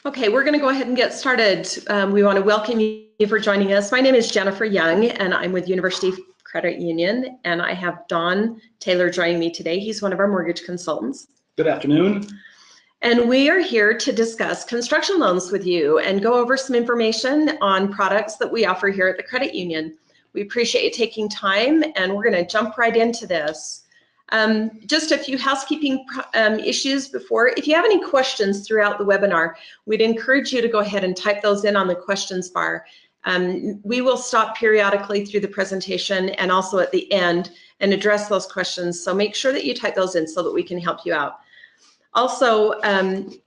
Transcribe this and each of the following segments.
Okay, we're going to go ahead and get started. We want to welcome you for joining us. My name is Jennifer Young, and I'm with University Credit Union, and I have Don Taylor joining me today. He's one of our mortgage consultants. Good afternoon. And we are here to discuss construction loans with you and go over some information on products that we offer here at the credit union. We appreciate you taking time, and we're going to jump right into this. Just a few housekeeping issues before. If you have any questions throughout the webinar, we'd encourage you to go ahead and type those in on the questions bar. We will stop periodically through the presentation and also at the end and address those questions. So make sure that you type those in so that we can help you out. Also,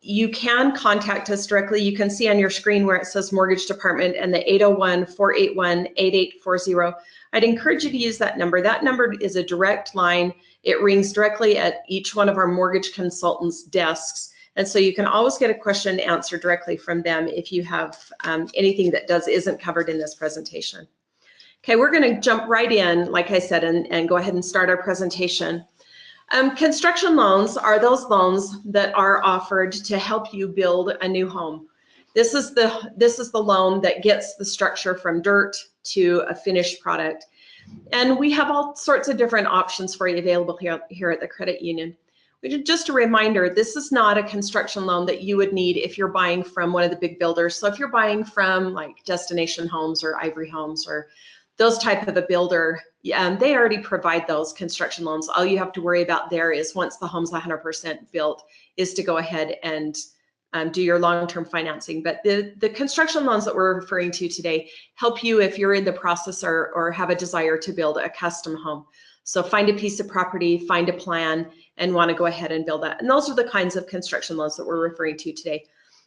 you can contact us directly. You can see on your screen where it says Mortgage Department and the 801-481-8840. I'd encourage you to use that number. That number is a direct line. It rings directly at each one of our mortgage consultants' desks. And so you can always get a question answered directly from them if you have anything that isn't covered in this presentation. Okay, we're going to jump right in, like I said, and go ahead and start our presentation. Construction loans are those loans that are offered to help you build a new home. This is the loan that gets the structure from dirt to a finished product. And we have all sorts of different options for you available here at the credit union. Just a reminder, this is not a construction loan that you would need if you're buying from one of the big builders. So if you're buying from like Destination Homes or Ivory Homes or those type of a builder, they already provide those construction loans. All you have to worry about there is once the home's 100% built is to go ahead and do your long-term financing. But the construction loans that we're referring to today help you if you're in the process or have a desire to build a custom home. So find a piece of property, find a plan, and want to go ahead and build that. And those are the kinds of construction loans that we're referring to today.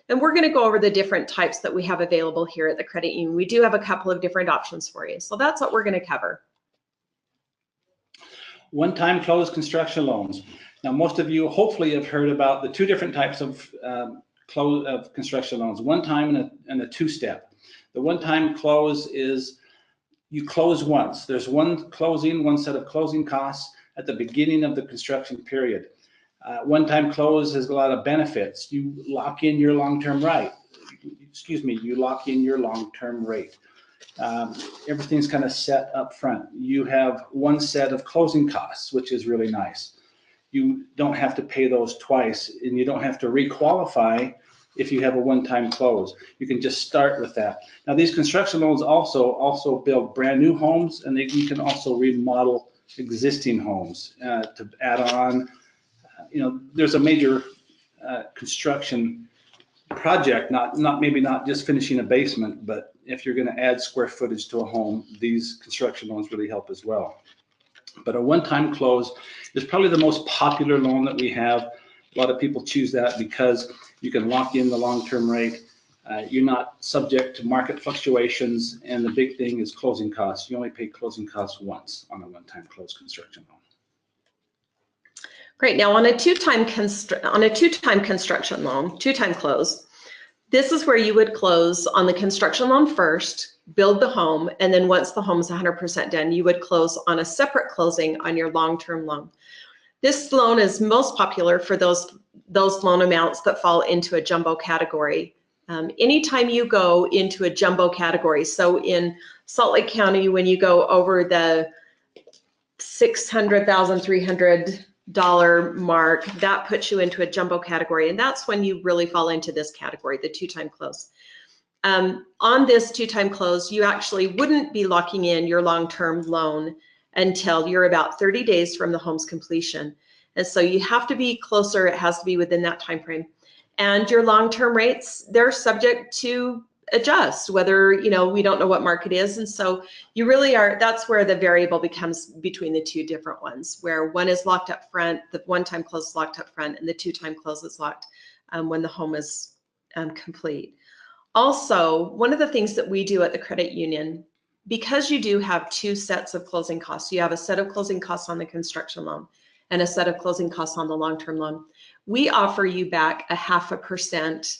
And we're going to go over the different types that we have available here at the credit union. We do have a couple of different options for you. So that's what we're going to cover. One-time closed construction loans. Now, most of you hopefully have heard about the two different types of construction loans, one-time and a two-step. The one-time close is you close once. There's one set of closing costs at the beginning of the construction period. One-time close has a lot of benefits. You lock in your long-term rate. Everything's kind of set up front. You have one set of closing costs, which is really nice. You don't have to pay those twice, and you don't have to re-qualify if you have a one-time close. You can just start with that. Now, these construction loans also build brand new homes, and you can also remodel existing homes to add on. There's a major construction project, maybe not just finishing a basement, but if you're going to add square footage to a home, these construction loans really help as well. But a one-time close is probably the most popular loan that we have. A lot of people choose that because you can lock in the long-term rate. You're not subject to market fluctuations, and the big thing is closing costs. You only pay closing costs once on a one-time close construction loan. Great. Now on a two-time construction loan, two-time close, this is where you would close on the construction loan first, build the home, and then once the home is 100% done, you would close on a separate closing on your long-term loan. This loan is most popular for those loan amounts that fall into a jumbo category. Anytime you go into a jumbo category, so in Salt Lake County, when you go over the $600,300 mark, that puts you into a jumbo category, and that's when you really fall into this category, the two-time close. On this two-time close, you actually wouldn't be locking in your long-term loan until you're about 30 days from the home's completion. And so you have to be closer, it has to be within that time frame. And your long-term rates, they're subject to adjust, whether, we don't know what market is. And so you really that's where the variable becomes between the two different ones, where one is locked up front, the one-time close is locked up front, and the two-time close is locked when the home is complete. Also, one of the things that we do at the credit union, because you do have two sets of closing costs, you have a set of closing costs on the construction loan and a set of closing costs on the long-term loan, we offer you back 0.5%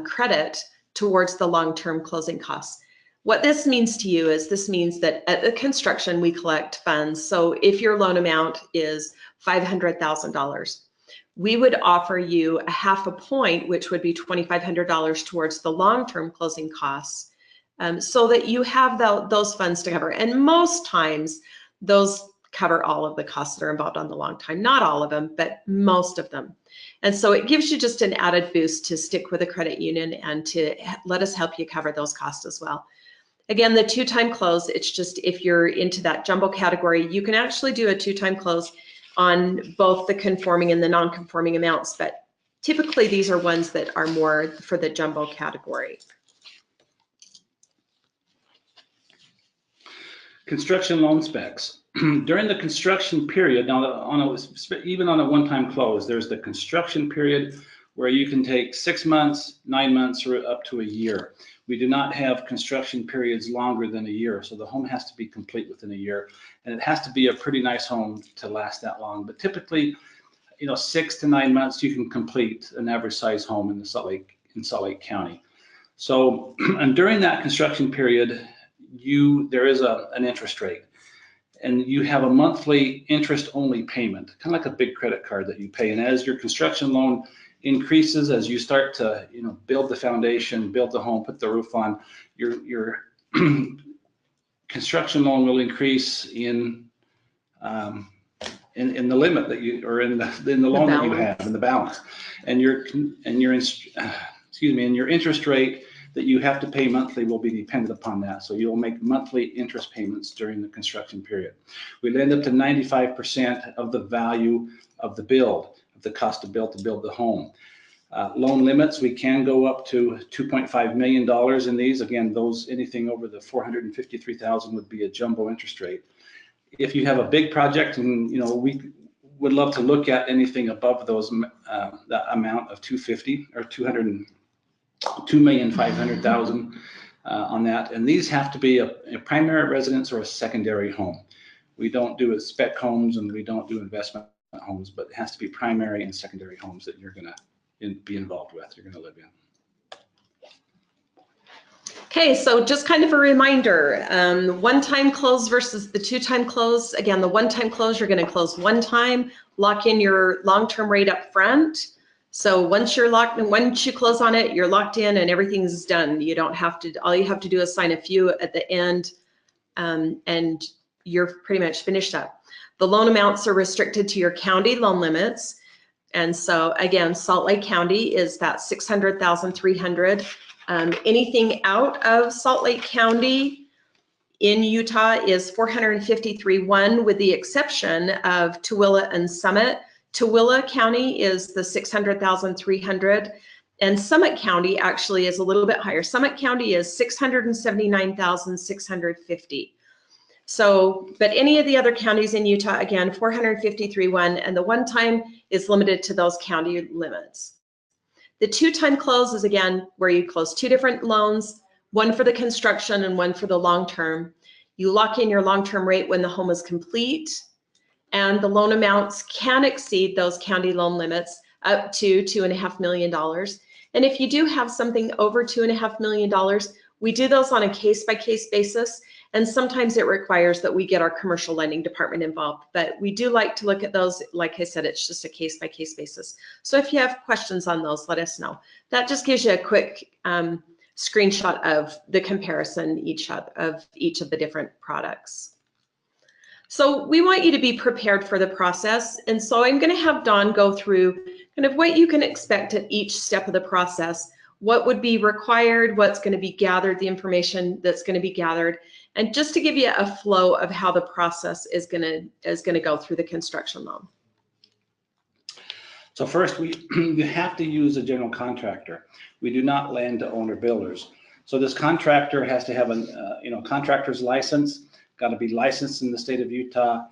credit towards the long-term closing costs. What this means to you is this means that at the construction, we collect funds. So if your loan amount is $500,000, we would offer you a half a point, which would be $2,500 towards the long-term closing costs, so that you have those funds to cover. And most times, those cover all of the costs that are involved on the long time. Not all of them, but most of them. And so it gives you just an added boost to stick with a credit union and to let us help you cover those costs as well. Again, the 2-time close, it's just if you're into that jumbo category, you can actually do a 2-time close on both the conforming and the non-conforming amounts, but typically these are ones that are more for the jumbo category. Construction loan specs. During the construction period, now even on a 1-time close, there's the construction period where you can take 6 months, 9 months, or up to a year. We do not have construction periods longer than a year, so the home has to be complete within a year, and it has to be a pretty nice home to last that long. But typically, 6 to 9 months, you can complete an average size home in Salt Lake County. So, and during that construction period, there is an interest rate, and you have a monthly interest-only payment, kind of like a big credit card that you pay. And as your construction loan increases, as you start to build the foundation, build the home, put the roof on, your construction loan will increase in the limit that you, or in the loan that you have, in the balance, and your interest rate that you have to pay monthly will be dependent upon that. So you'll make monthly interest payments during the construction period. We lend up to 95% of the value of the build, of the cost to build the home. Loan limits, we can go up to $2.5 million in these. Again, anything over the $453,000 would be a jumbo interest rate. If you have a big project, and we would love to look at anything above that amount of 250 or 2,500,000 on that. And these have to be a primary residence or a secondary home. We don't do spec homes, and we don't do investment homes, but it has to be primary and secondary homes that you're going to be involved with, you're going to live in. Okay, so just kind of a reminder, 1-time close versus the 2-time close. Again, the 1-time close, you're going to close 1 time, lock in your long-term rate up front. So once you close on it, you're locked in and everything's done. You don't have to, all you have to do is sign a few at the end, and you're pretty much finished up. The loan amounts are restricted to your county loan limits. And so again, Salt Lake County is that $600,300. Anything out of Salt Lake County in Utah is $453,100, with the exception of Tooele and Summit. Tooele County is the $600,300, and Summit County actually is a little bit higher. Summit County is $679,650. So, but any of the other counties in Utah, again, $453,100, and the 1-time is limited to those county limits. The 2-time close is, again, where you close 2 different loans, one for the construction and one for the long-term. You lock in your long-term rate when the home is complete, and the loan amounts can exceed those county loan limits up to $2.5 million. And if you do have something over $2.5 million, we do those on a case-by-case basis, and sometimes it requires that we get our commercial lending department involved. But we do like to look at those. Like I said, it's just a case-by-case basis. So if you have questions on those, let us know. That just gives you a quick screenshot of the comparison of each of the different products. So we want you to be prepared for the process. And so I'm going to have Dawn go through kind of what you can expect at each step of the process, what would be required, what's going to be gathered, the information that's going to be gathered, and just to give you a flow of how the process is going to go through the construction loan. So first, you have to use a general contractor. We do not lend to owner builders. So this contractor has to have a contractor's license, got to be licensed in the state of Utah,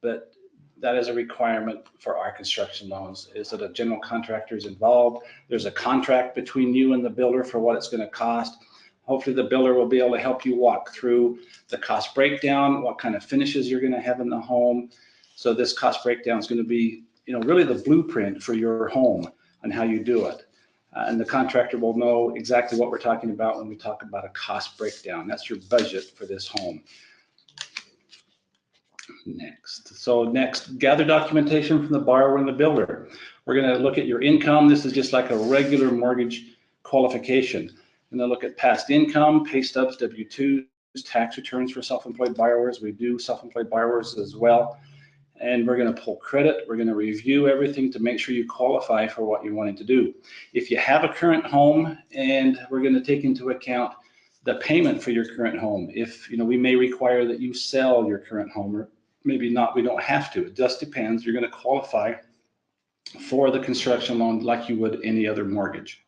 but that is a requirement for our construction loans, is that a general contractor is involved. There's a contract between you and the builder for what it's going to cost. Hopefully the builder will be able to help you walk through the cost breakdown, what kind of finishes you're going to have in the home. So this cost breakdown is going to be, really the blueprint for your home and how you do it. And the contractor will know exactly what we're talking about when we talk about a cost breakdown. That's your budget for this home. Next, gather documentation from the borrower and the builder. We're going to look at your income. This is just like a regular mortgage qualification. And then look at past income, pay stubs, W-2s, tax returns for self-employed borrowers. We do self-employed borrowers as well. And we're going to pull credit. We're going to review everything to make sure you qualify for what you're wanting to do. If you have a current home, and we're going to take into account the payment for your current home. If, we may require that you sell your current home, or maybe not, we don't have to. It just depends. You're going to qualify for the construction loan like you would any other mortgage.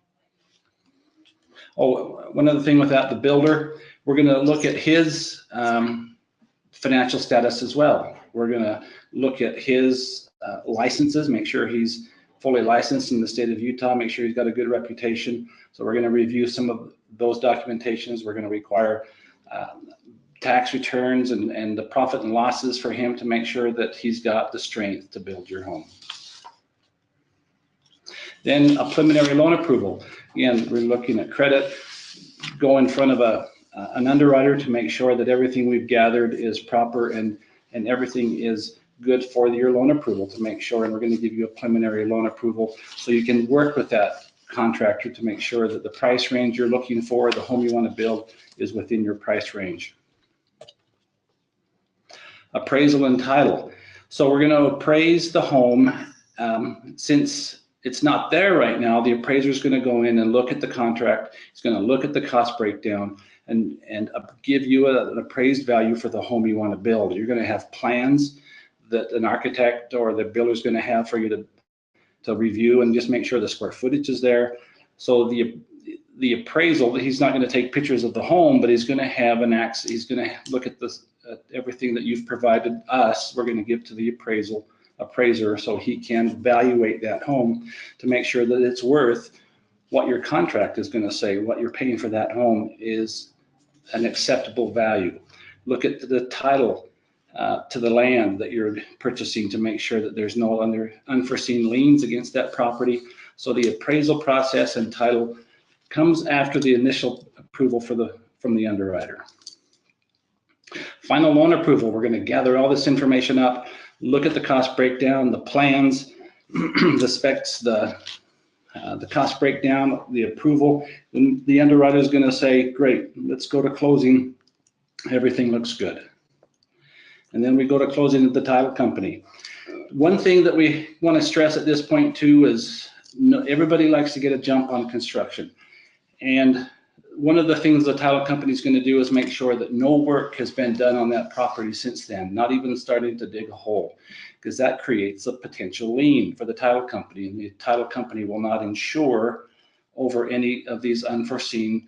Oh, one other thing with that, the builder, we're going to look at his financial status as well. We're going to look at his licenses, make sure he's fully licensed in the state of Utah, make sure he's got a good reputation. So we're going to review some of those documentations. We're going to require tax returns and the profit and losses for him to make sure that he's got the strength to build your home. Then a preliminary loan approval. Again, we're looking at credit, go in front of an underwriter to make sure that everything we've gathered is proper and everything is good for your loan approval to make sure, and we're going to give you a preliminary loan approval so you can work with that contractor to make sure that the price range you're looking for, the home you want to build, is within your price range. Appraisal and title. So we're going to appraise the home. Since it's not there right now, the appraiser is going to go in and look at the contract. He's going to look at the cost breakdown and give you an appraised value for the home you want to build. You're going to have plans that an architect or the builder is going to have for you to review and just make sure the square footage is there. So the appraisal, he's not going to take pictures of the home, but he's going to have he's going to look at this, everything that you've provided us. We're going to give to the appraiser so he can evaluate that home to make sure that it's worth what your contract is going to say. What you're paying for that home is an acceptable value. Look at the title to the land that you're purchasing to make sure that there's no unforeseen liens against that property. So the appraisal process and title comes after the initial approval from the underwriter. Final loan approval, we're going to gather all this information up, look at the cost breakdown, the plans, the specs, the cost breakdown, the approval. And the underwriter is going to say, great, let's go to closing. Everything looks good. And then we go to closing at the title company. One thing that we want to stress at this point too is everybody likes to get a jump on construction. And one of the things the title company is going to do is make sure that no work has been done on that property since then, not even starting to dig a hole, because that creates a potential lien for the title company, and the title company will not insure over any of these unforeseen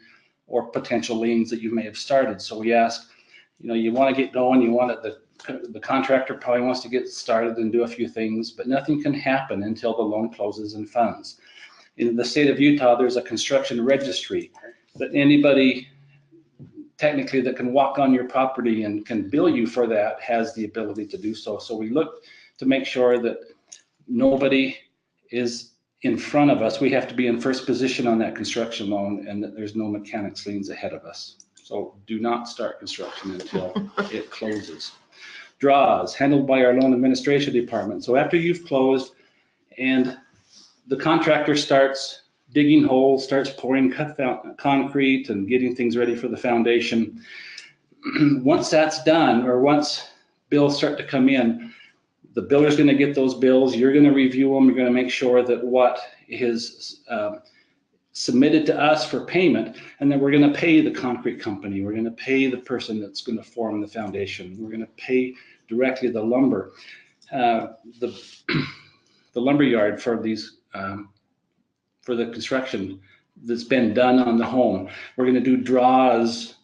or potential liens that you may have started. So we ask, you want to get going, the contractor probably wants to get started and do a few things, but nothing can happen until the loan closes and funds. In the state of Utah, there's a construction registry that anybody technically that can walk on your property and can bill you for that has the ability to do so. So we look to make sure that nobody is in front of us. We have to be in first position on that construction loan and that there's no mechanics liens ahead of us. So do not start construction until it closes. Draws, handled by our loan administration department. So after you've closed and the contractor starts digging holes, starts pouring concrete and getting things ready for the foundation, once that's done, or once bills start to come in, the builder's going to get those bills. You're going to review them. You're going to make sure that what is submitted to us for payment, and then we're going to pay the concrete company. We're going to pay the person that's going to form the foundation. We're going to pay directly the lumber, the lumber yard for these for the construction that's been done on the home. We're going to do draws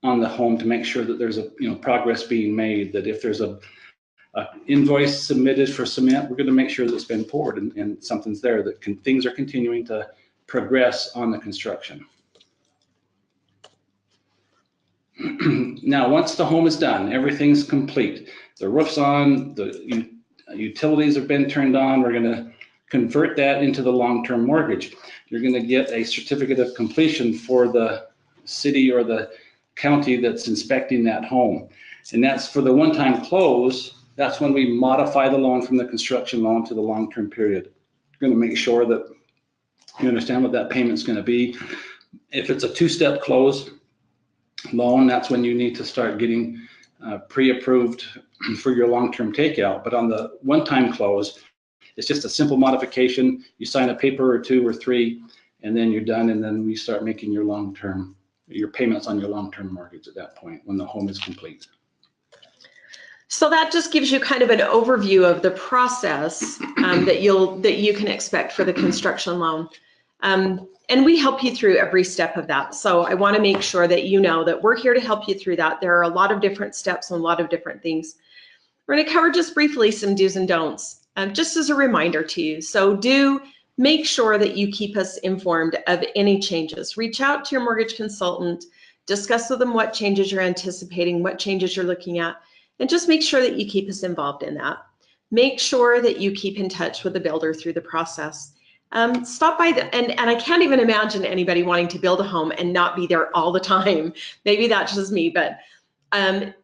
on the home to make sure that there's a progress being made. That if there's a invoice submitted for cement, we're going to make sure that it's been poured and something's there, that things are continuing to progress on the construction. Now, once the home is done, everything's complete. The roof's on, the utilities have been turned on. We're going to convert that into the long-term mortgage. You're going to get a certificate of completion for the city or the county that's inspecting that home. And that's for the one-time close. That's when we modify the loan from the construction loan to the long-term period You're going to make sure that you understand what that payment's going to be. If it's a two-step close loan, that's when you need to start getting pre-approved for your long-term takeout. But on the one-time close, it's just a simple modification. You sign a paper or two or three, and then you're done. And then we start making your payments on your long-term mortgage at that point when the home is complete. So that just gives you kind of an overview of the process that you can expect for the construction loan. And we help you through every step of that. So I want to make sure that you know that we're here to help you through that. There are a lot of different steps and a lot of different things. We're going to cover just briefly some do's and don'ts, just as a reminder to you. So do make sure that you keep us informed of any changes. Reach out to your mortgage consultant, discuss with them what changes you're anticipating, what changes you're looking at, and just make sure that you keep us involved in that. Make sure that you keep in touch with the builder through the process. Stop by and I can't even imagine anybody wanting to build a home and not be there all the time. Maybe that's just me, but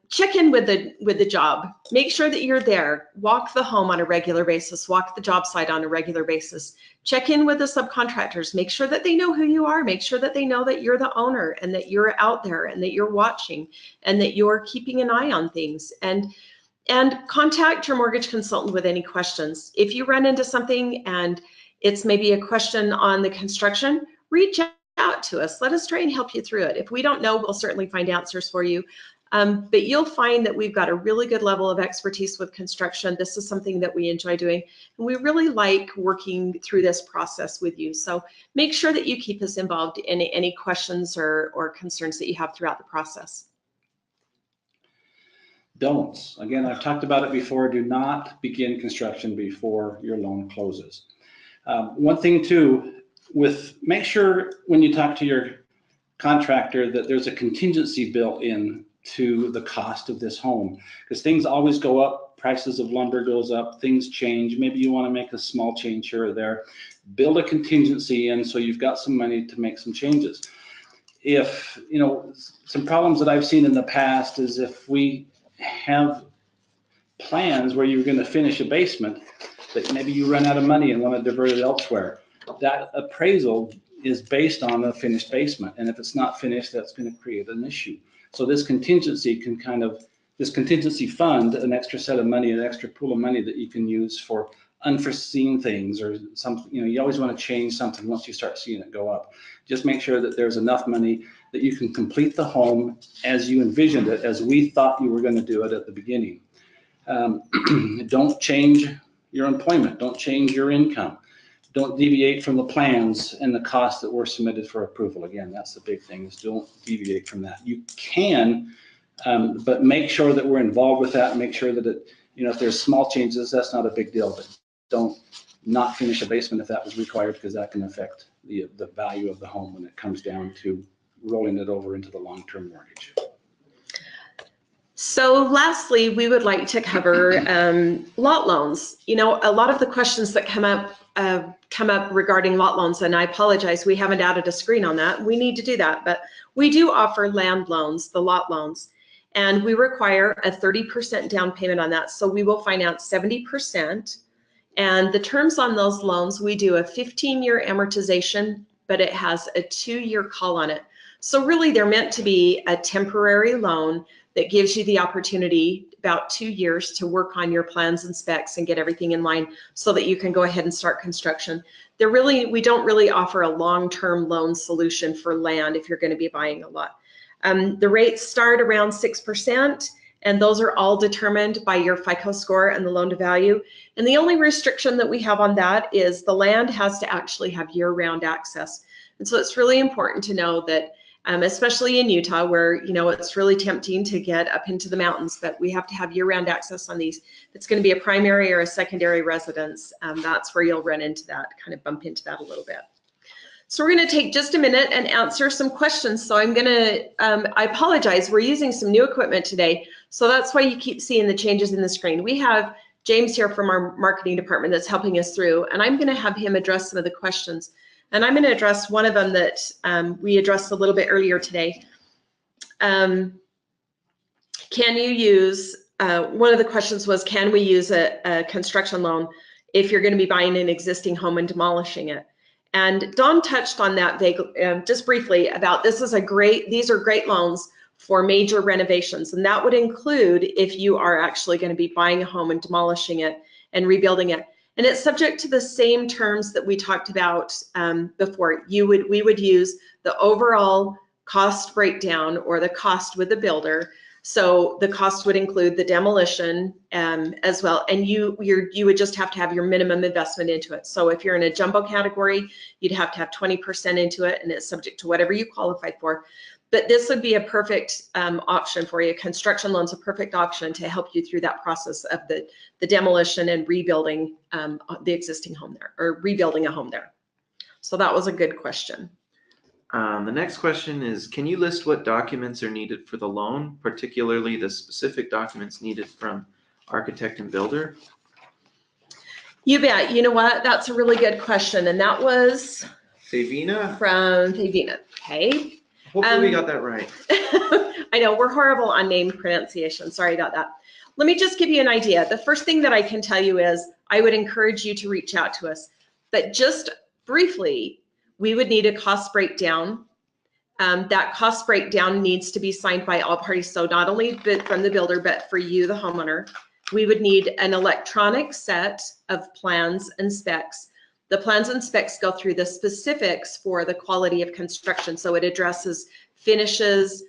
check in with the job. Make sure that you're there. Walk the home on a regular basis. Walk the job site on a regular basis. Check in with the subcontractors. Make sure that they know who you are. Make sure that they know that you're the owner and that you're out there and that you're watching and that you're keeping an eye on things. And contact your mortgage consultant with any questions. If you run into something and it's maybe a question on the construction, reach out to us. Let us try and help you through it. If we don't know, we'll certainly find answers for you. But you'll find that we've got a really good level of expertise with construction. This is something that we enjoy doing, and we really like working through this process with you. So make sure that you keep us involved in any questions or concerns that you have throughout the process. Don'ts. Again, I've talked about it before. Do not begin construction before your loan closes. One thing too, make sure when you talk to your contractor that there's a contingency built in to the cost of this home, because things always go up. Prices of lumber goes up, things change. Maybe you want to make a small change here or there. Build a contingency in so you've got some money to make some changes. If, some problems that I've seen in the past is if we have plans where you're going to finish a basement, that maybe you run out of money and want to divert it elsewhere. That appraisal is based on a finished basement, and if it's not finished, that's going to create an issue. So this contingency this contingency fund, an extra set of money, an extra pool of money that you can use for unforeseen things or something. You always want to change something once you start seeing it go up. Just make sure that there's enough money that you can complete the home as you envisioned it, as we thought you were going to do it at the beginning. Don't change your employment. Don't change your income. Don't deviate from the plans and the costs that were submitted for approval. Again, that's the big thing, is don't deviate from that. You can, but make sure that we're involved with that. Make sure that if there's small changes, that's not a big deal, but don't not finish a basement if that was required, because that can affect the value of the home when it comes down to rolling it over into the long-term mortgage. So lastly, we would like to cover lot loans. A lot of the questions that come up regarding lot loans, and I apologize, we haven't added a screen on that. We need to do that, but we do offer land loans, the lot loans, and we require a 30% down payment on that. So we will finance 70%, and the terms on those loans, we do a 15-year amortization, but it has a 2-year call on it. So really, they're meant to be a temporary loan that gives you the opportunity about 2 years to work on your plans and specs and get everything in line so that you can go ahead and start construction. We don't really offer a long-term loan solution for land if you're going to be buying a lot. The rates start around 6%, and those are all determined by your FICO score and the loan to value. And the only restriction that we have on that is the land has to actually have year-round access. And so it's really important to know that especially in Utah, where it's really tempting to get up into the mountains, but we have to have year-round access on these. If it's going to be a primary or a secondary residence, that's where you'll run into that, kind of bump into that a little bit. So we're going to take just a minute and answer some questions. So I'm going to, I apologize, we're using some new equipment today, so that's why you keep seeing the changes in the screen. We have James here from our marketing department that's helping us through, and I'm going to have him address some of the questions. And I'm going to address one of them that we addressed a little bit earlier today. Can you use, one of the questions was, can we use a construction loan if you're going to be buying an existing home and demolishing it. And Dawn touched on that just briefly about these are great loans for major renovations. And that would include if you are actually going to be buying a home and demolishing it and rebuilding it. And it's subject to the same terms that we talked about before. We would use the overall cost breakdown or the cost with the builder. So the cost would include the demolition as well. And you would just have to have your minimum investment into it. So if you're in a jumbo category, you'd have to have 20% into it, and it's subject to whatever you qualified for. But this would be a perfect option for you. Construction loan's a perfect option to help you through that process of the demolition and rebuilding the existing home there, or rebuilding a home there. So that was a good question. The next question is, can you list what documents are needed for the loan, particularly the specific documents needed from architect and builder? You bet. You know what? That's a really good question. And that was Thavina? From Thavina. Okay. Hopefully we got that right. I know we're horrible on name pronunciation. Sorry about that. Let me just give you an idea. The first thing that I can tell you is I would encourage you to reach out to us. But just briefly, we would need a cost breakdown. That cost breakdown needs to be signed by all parties. So not only from the builder, but for you, the homeowner. We would need an electronic set of plans and specs. The plans and specs go through the specifics for the quality of construction. So it addresses finishes,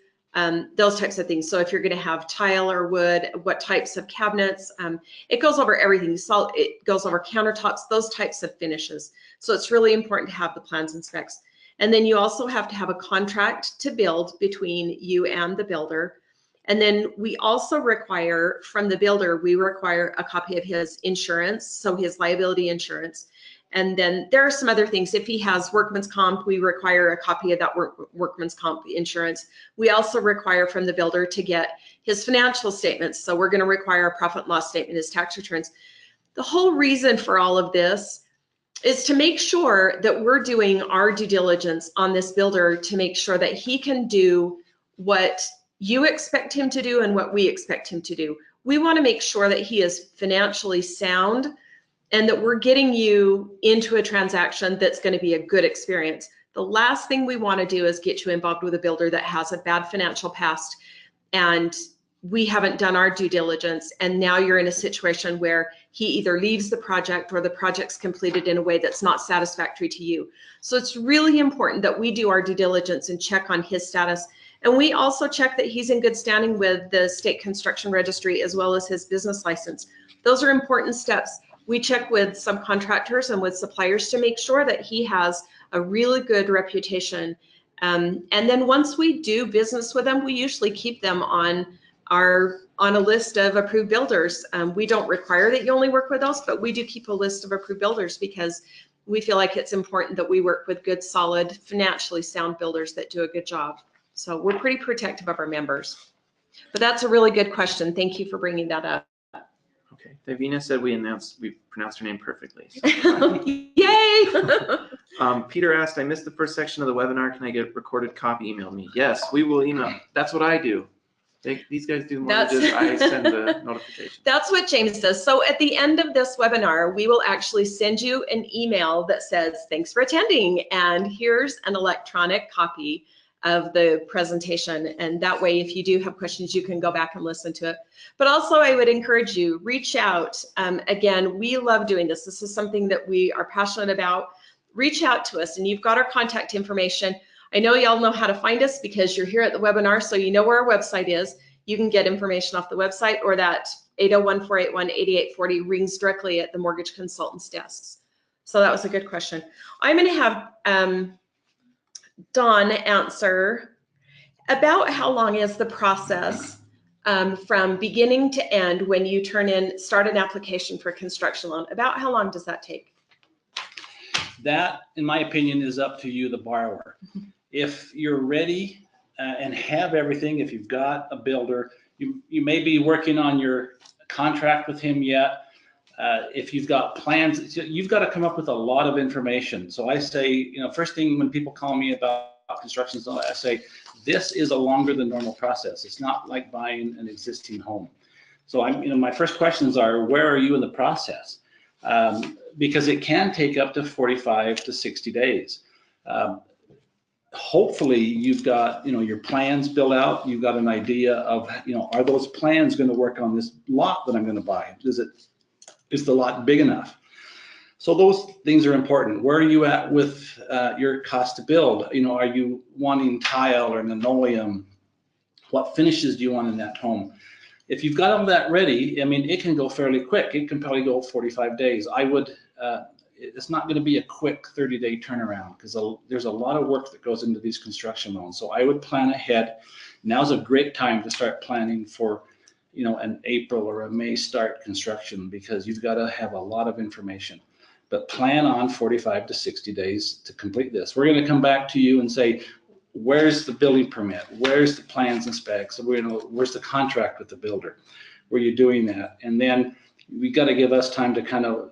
those types of things. So if you're going to have tile or wood, what types of cabinets, it goes over everything. So it goes over countertops, those types of finishes. So it's really important to have the plans and specs. And then you also have to have a contract to build between you and the builder. And then we also require from the builder, we require a copy of his insurance, so his liability insurance. And then there are some other things. If he has workman's comp, we require a copy of that workman's comp insurance. We also require from the builder to get his financial statements. So we're going to require a profit and loss statement, his tax returns. The whole reason for all of this is to make sure that we're doing our due diligence on this builder to make sure that he can do what you expect him to do and what we expect him to do. We want to make sure that he is financially sound and that we're getting you into a transaction that's going to be a good experience. The last thing we want to do is get you involved with a builder that has a bad financial past and we haven't done our due diligence, and now you're in a situation where he either leaves the project or the project's completed in a way that's not satisfactory to you. So it's really important that we do our due diligence and check on his status. And we also check that he's in good standing with the state construction registry as well as his business license. Those are important steps. We check with subcontractors and with suppliers to make sure that he has a really good reputation. And then once we do business with them, we usually keep them on a list of approved builders. We don't require that you only work with those, but we do keep a list of approved builders because we feel like it's important that we work with good, solid, financially sound builders that do a good job. So we're pretty protective of our members. But that's a really good question. Thank you for bringing that up. Okay, Thavina said we pronounced her name perfectly. So. Yay! Peter asked, I missed the first section of the webinar. Can I get a recorded copy emailed me? Yes, we will email. That's what I do. These guys do mortgages. I send the notification. That's what James does. So at the end of this webinar, we will actually send you an email that says, thanks for attending. And here's an electronic copy of the presentation. And that way, if you do have questions, you can go back and listen to it. But also I would encourage you, reach out. Again, we love doing this. This is something that we are passionate about. Reach out to us, and you've got our contact information. I know y'all know how to find us because you're here at the webinar, so you know where our website is. You can get information off the website, or that 801-481-8840 rings directly at the mortgage consultant's desks. So that was a good question. I'm going to have Dawn answer about how long is the process from beginning to end when you start an application for a construction loan. About how long does that take? That, in my opinion, is up to you, the borrower. If you're ready and have everything, if you've got a builder, you may be working on your contract with him yet. If you've got plans, you've got to come up with a lot of information. So I say, first thing when people call me about construction, I say, this is a longer than normal process. It's not like buying an existing home. So my first questions are, where are you in the process? because it can take up to 45 to 60 days. Hopefully you've got, your plans built out. You've got an idea of, are those plans going to work on this lot that I'm going to buy? Is the lot big enough? So those things are important. Where are you at with your cost to build? Are you wanting tile or linoleum? What finishes do you want in that home? If you've got all that ready, it can go fairly quick. It can probably go 45 days. It's not going to be a quick 30-day turnaround because there's a lot of work that goes into these construction loans. So I would plan ahead. Now's a great time to start planning for, an April or a May start construction, because you've got to have a lot of information. But plan on 45 to 60 days to complete this. We're going to come back to you and say, where's the building permit? Where's the plans and specs? Where's the contract with the builder? Where you're doing that? And then we got to give us time to kind of,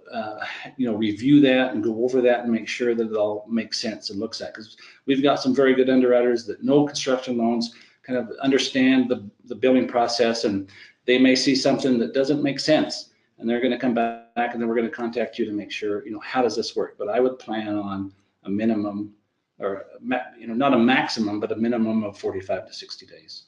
review that and go over that and make sure that it all makes sense and looks at. Because we've got some very good underwriters that know construction loans, kind of understand the building process, and they may see something that doesn't make sense. And they're going to come back, and then we're going to contact you to make sure, how does this work? But I would plan on a minimum, or not a maximum, but a minimum of 45 to 60 days.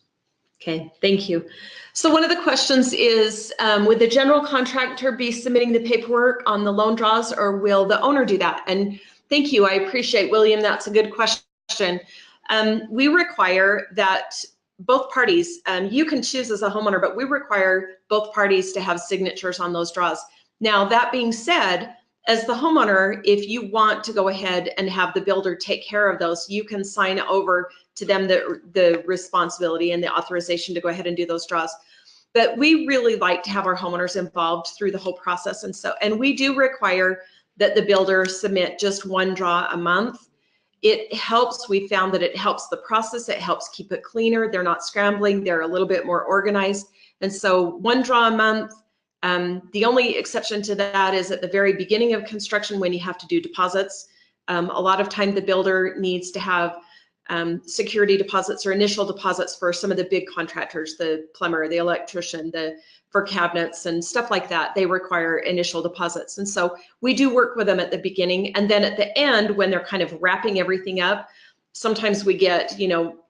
Okay, thank you. So one of the questions is, would the general contractor be submitting the paperwork on the loan draws, or will the owner do that? And thank you, I appreciate, William, that's a good question. We require that both parties, you can choose as a homeowner, but we require both parties to have signatures on those draws. Now, that being said, as the homeowner, if you want to go ahead and have the builder take care of those, you can sign over to them the responsibility and the authorization to go ahead and do those draws. But we really like to have our homeowners involved through the whole process. And we do require that the builder submit just one draw a month. It helps, we found that it helps the process, it helps keep it cleaner, they're not scrambling, they're a little bit more organized. And so one draw a month. The only exception to that is at the very beginning of construction when you have to do deposits. A lot of time the builder needs to have security deposits or initial deposits for some of the big contractors, the plumber, the electrician, for cabinets and stuff like that. They require initial deposits. And so we do work with them at the beginning. And then at the end, when they're kind of wrapping everything up, sometimes we get,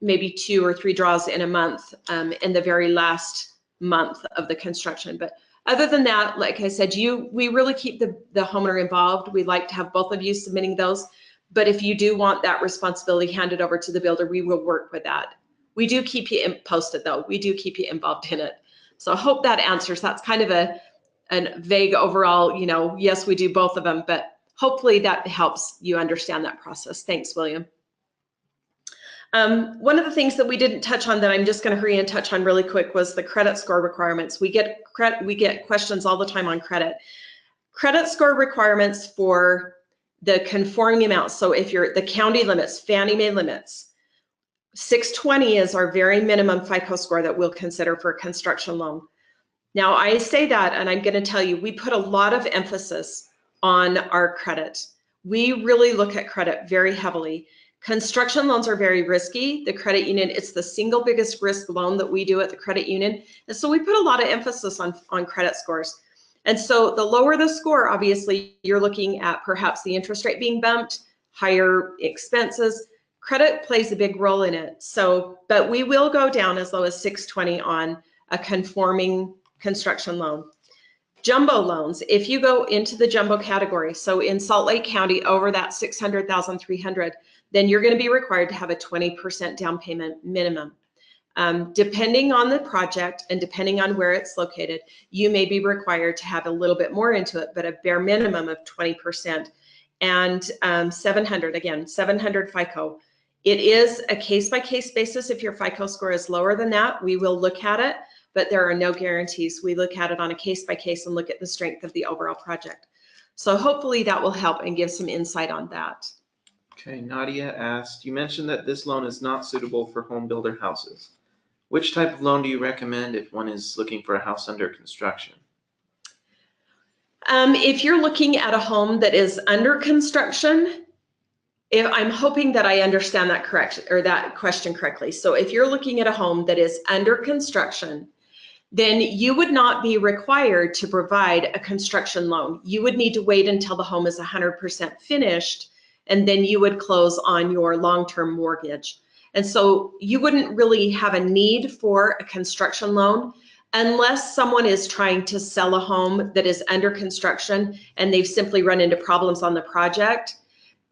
maybe 2 or 3 draws in a month in the very last month of the construction. But other than that, like I said, we really keep the homeowner involved. We like to have both of you submitting those. But if you do want that responsibility handed over to the builder, we will work with that. We do keep you posted, though. We do keep you involved in it. So I hope that answers. That's kind of a vague overall, yes, we do both of them, but hopefully that helps you understand that process. Thanks, William. One of the things that we didn't touch on that I'm just going to hurry and touch on really quick was the credit score requirements. We get questions all the time on credit. Credit score requirements for the conforming amounts. So if you're the county limits, Fannie Mae limits, 620 is our very minimum FICO score that we'll consider for a construction loan. Now I say that, and I'm going to tell you, we put a lot of emphasis on our credit. We really look at credit very heavily. Construction loans are very risky. The credit union, it's the single biggest risk loan that we do at the credit union. And so we put a lot of emphasis on credit scores. And so the lower the score, obviously, you're looking at perhaps the interest rate being bumped, higher expenses. Credit plays a big role in it. So, but we will go down as low as 620 on a conforming construction loan. Jumbo loans, if you go into the jumbo category, so in Salt Lake County over that 600,300, then you're going to be required to have a 20% down payment minimum. Depending on the project and depending on where it's located, you may be required to have a little bit more into it, but a bare minimum of 20%. And 700 FICO. It is a case-by-case basis. If your FICO score is lower than that, we will look at it, but there are no guarantees. We look at it on a case-by-case and look at the strength of the overall project. So hopefully that will help and give some insight on that. Okay, Nadia asked, you mentioned that this loan is not suitable for home builder houses. Which type of loan do you recommend if one is looking for a house under construction? If you're looking at a home that is under construction, I'm hoping that I understand that correct, or that question correctly. So if you're looking at a home that is under construction, then you would not be required to provide a construction loan. You would need to wait until the home is 100% finished, and then you would close on your long-term mortgage. And so you wouldn't really have a need for a construction loan unless someone is trying to sell a home that is under construction and they've simply run into problems on the project.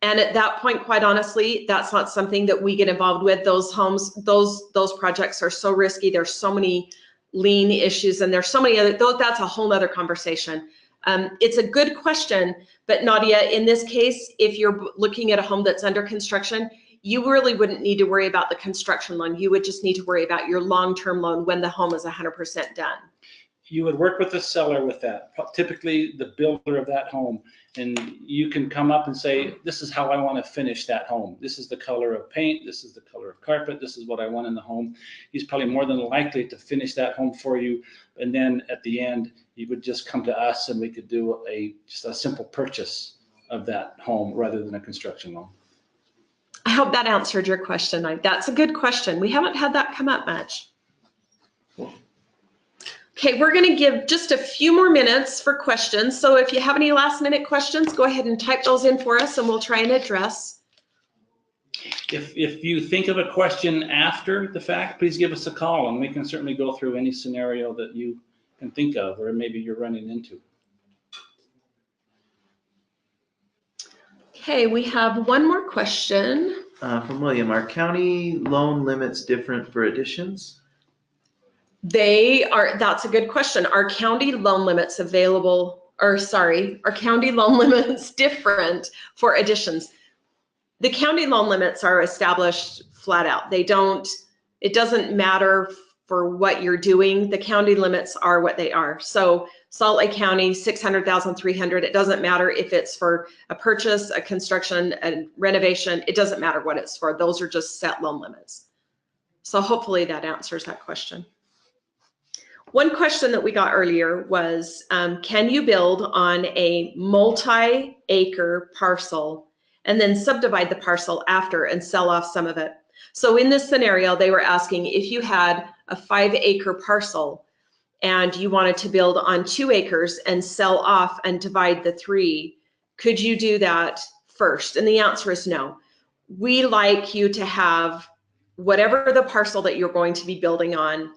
And at that point, quite honestly, that's not something that we get involved with. Those homes, those projects are so risky. There's so many lien issues, and there's so many other, that's a whole nother conversation. It's a good question, but Nadia, in this case, if you're looking at a home that's under construction, you really wouldn't need to worry about the construction loan. You would just need to worry about your long-term loan when the home is 100% done. You would work with the seller with that, typically the builder of that home, and you can come up and say, this is how I want to finish that home. This is the color of paint, this is the color of carpet, this is what I want in the home. He's probably more than likely to finish that home for you, and then at the end, you would just come to us and we could do just a simple purchase of that home rather than a construction loan. I hope that answered your question. That's a good question. We haven't had that come up much. Okay, we're going to give just a few more minutes for questions. So if you have any last minute questions, go ahead and type those in for us and we'll try and address. If you think of a question after the fact, please give us a call and we can certainly go through any scenario that you can think of or maybe you're running into. Okay, we have one more question. From William, are county loan limits different for additions? They are, that's a good question. Are county loan limits available, or sorry, are county loan limits different for additions? The county loan limits are established flat out. They don't, it doesn't matter for what you're doing. The county limits are what they are. So Salt Lake County, 600,000, 300, it doesn't matter if it's for a purchase, a construction, a renovation, it doesn't matter what it's for. Those are just set loan limits. So hopefully that answers that question. One question that we got earlier was, can you build on a multi-acre parcel and then subdivide the parcel after and sell off some of it? So in this scenario, they were asking if you had a 5-acre parcel and you wanted to build on 2 acres and sell off and divide the 3, could you do that first? And the answer is no. We like you to have whatever the parcel that you're going to be building on,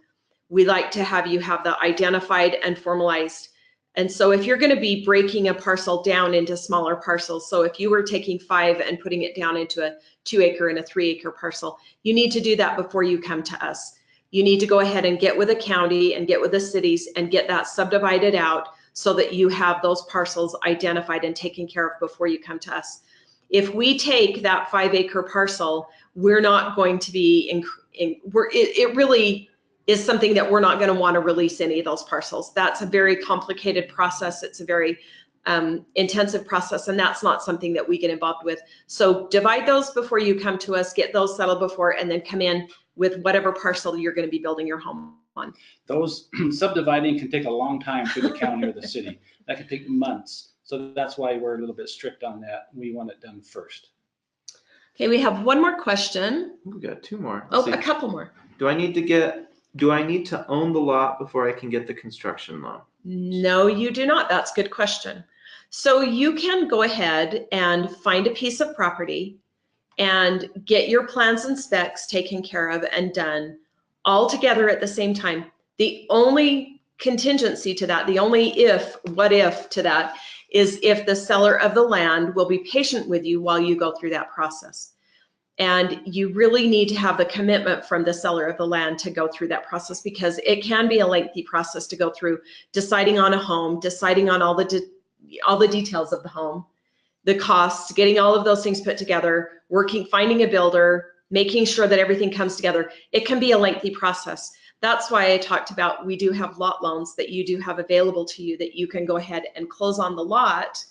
we like to have you have that identified and formalized. And so if you're going to be breaking a parcel down into smaller parcels, so if you were taking 5 and putting it down into a 2-acre and a 3-acre parcel, you need to do that before you come to us. You need to go ahead and get with the county and get with the cities and get that subdivided out so that you have those parcels identified and taken care of before you come to us. If we take that 5-acre parcel, we're not going to be, it really is something that we're not going to want to release any of those parcels. That's a very complicated process. It's a very intensive process, and that's not something that we get involved with. So divide those before you come to us, get those settled before, and then come in with whatever parcel you're going to be building your home on. Those subdividing can take a long time through the county or the city. That can take months. So that's why we're a little bit strict on that. We want it done first. Okay, we have one more question. We got 2 more. Oh, a couple more. Do I need to own the lot before I can get the construction loan? No, you do not. That's a good question. So you can go ahead and find a piece of property and get your plans and specs taken care of and done all together at the same time. The only contingency to that, the only what if to that, is if the seller of the land will be patient with you while you go through that process. And you really need to have the commitment from the seller of the land to go through that process, because it can be a lengthy process to go through, deciding on a home, deciding on all the details of the home, the costs, getting all of those things put together, finding a builder, making sure that everything comes together. It can be a lengthy process. That's why I talked about, we do have lot loans that you do have available to you that you can go ahead and close on the lot,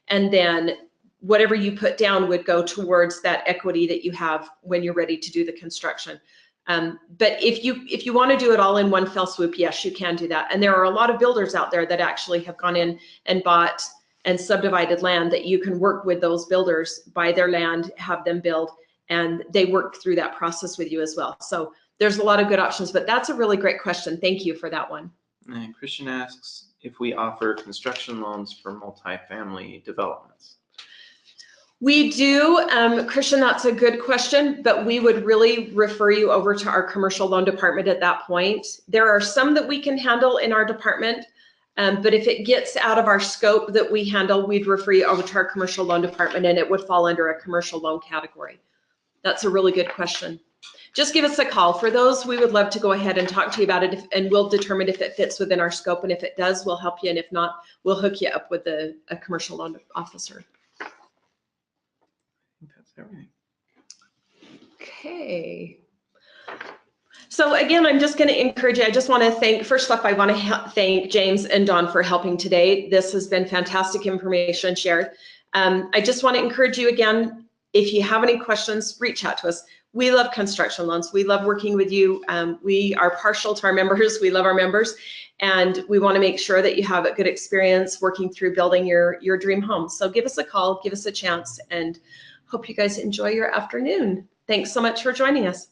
and then whatever you put down would go towards that equity that you have when you're ready to do the construction. But if you want to do it all in one fell swoop, yes, you can do that. And there are a lot of builders out there that actually have gone in and bought and subdivided land that you can work with those builders, buy their land, have them build, and they work through that process with you as well. So there's a lot of good options, but that's a really great question. Thank you for that one. And Christian asks if we offer construction loans for multifamily developments. We do, Christian, that's a good question, but we would really refer you over to our commercial loan department at that point. There are some that we can handle in our department, but if it gets out of our scope that we handle, we'd refer you over to our commercial loan department and it would fall under a commercial loan category. That's a really good question. Just give us a call. For those, we would love to go ahead and talk to you about it, and we'll determine if it fits within our scope, and if it does, we'll help you, and if not, we'll hook you up with a commercial loan officer. I think that's everything. Okay. So again, I'm just going to encourage you. I just want to thank, first off, I want to thank James and Dawn for helping today. This has been fantastic information shared. I just want to encourage you again, if you have any questions, reach out to us. We love construction loans. We love working with you. We are partial to our members. We love our members, and we want to make sure that you have a good experience working through building your dream home. So give us a call, give us a chance, and hope you guys enjoy your afternoon. Thanks so much for joining us.